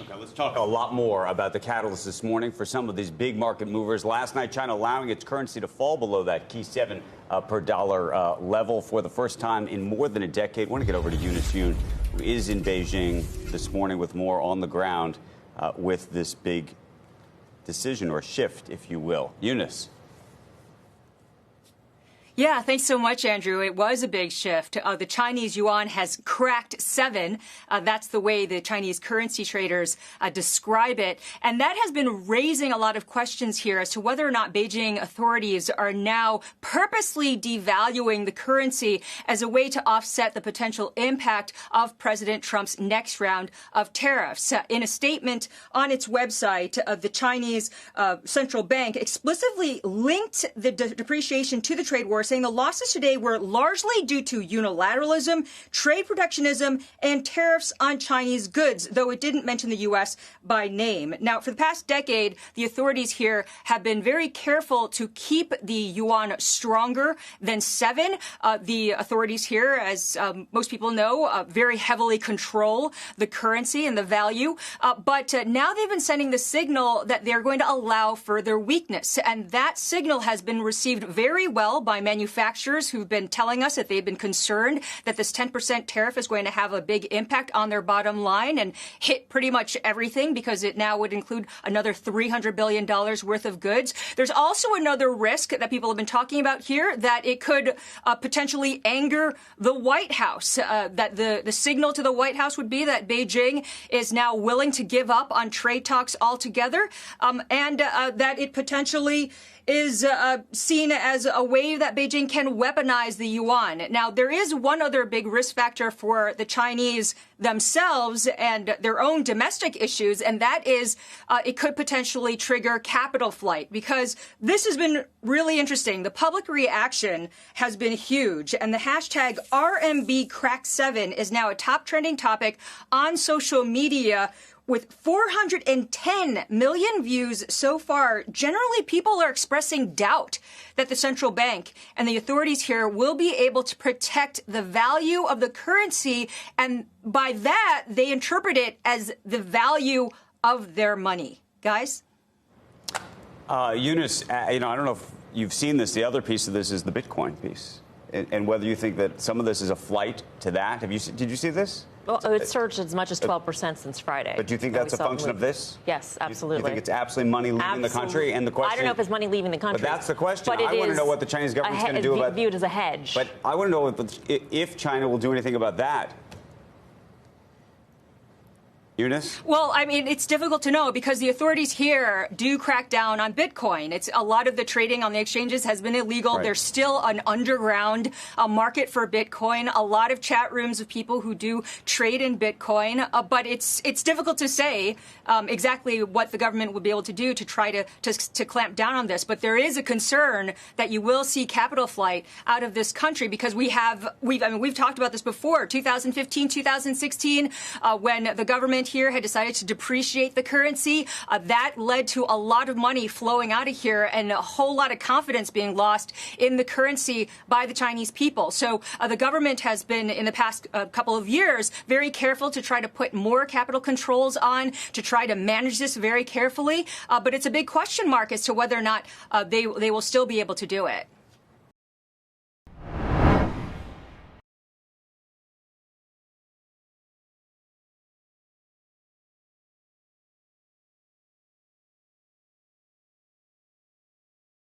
Okay, let's talk a lot more about the catalyst this morning for some of these big market movers. Last night, China allowing its currency to fall below that key 7 per dollar level for the first time in more than a decade. I want to get over to Eunice, who is in Beijing this morning with more on the ground with this big decision or shift, if you will. Eunice. Yeah, thanks so much, Andrew. It was a big shift. The Chinese yuan has cracked 7. That's the way the Chinese currency traders describe it. And that has been raising a lot of questions here as to whether or not Beijing authorities are now purposely devaluing the currency as a way to offset the potential impact of President Trump's next round of tariffs. In a statement on its website, the Chinese central bank explicitly linked the depreciation to the trade war, saying the losses today were largely due to unilateralism, trade protectionism, and tariffs on Chinese goods, though it didn't mention the U.S. by name. Now, for the past decade, the authorities here have been very careful to keep the yuan stronger than 7. The authorities here, as most people know, very heavily control the currency and the value. But now they've been sending the signal that they're going to allow further weakness. And that signal has been received very well by manufacturers who've been telling us that they've been concerned that this 10% tariff is going to have a big impact on their bottom line and hit pretty much everything because it now would include another $300 billion worth of goods. There's also another risk that people have been talking about here, that it could potentially anger the White House, that the signal to the White House would be that Beijing is now willing to give up on trade talks altogether, and that it potentially is seen as a way that Beijing can weaponize the yuan. Now, there is one other big risk factor for the Chinese themselves and their own domestic issues, and that is it could potentially trigger capital flight, because this has been really interesting. The public reaction has been huge, and the hashtag RMBCrack7 is now a top trending topic on social media, with 410 million views so far. Generally, people are expressing doubt that the central bank and the authorities here will be able to protect the value of the currency. And by that, they interpret it as the value of their money. Guys? Eunice, I don't know if you've seen this. The other piece of this is the Bitcoin piece, and whether you think that some of this is a flight to that. Did you see this? Well, it's surged as much as 12% since Friday. But do you think that's a function of this? Yes, absolutely. You think it's absolutely money leaving the country? And the question, I don't know if it's money leaving the country. But that's the question. I want to know what the Chinese government's going to do about it. Viewed as a hedge. But I want to know if China will do anything about that. Eunice? Well, I mean, it's difficult to know because the authorities here do crack down on Bitcoin. It's a lot of the trading on the exchanges has been illegal. Right. There's still an underground market for Bitcoin. A lot of chat rooms of people who do trade in Bitcoin. But it's difficult to say exactly what the government would be able to do to try to clamp down on this. But there is a concern that you will see capital flight out of this country because we've talked about this before. 2015, 2016, when the government here had decided to depreciate the currency. That led to a lot of money flowing out of here and a whole lot of confidence being lost in the currency by the Chinese people. So the government has been, in the past couple of years, very careful to try to put more capital controls on, to try to manage this very carefully. But it's a big question mark as to whether or not they will still be able to do it.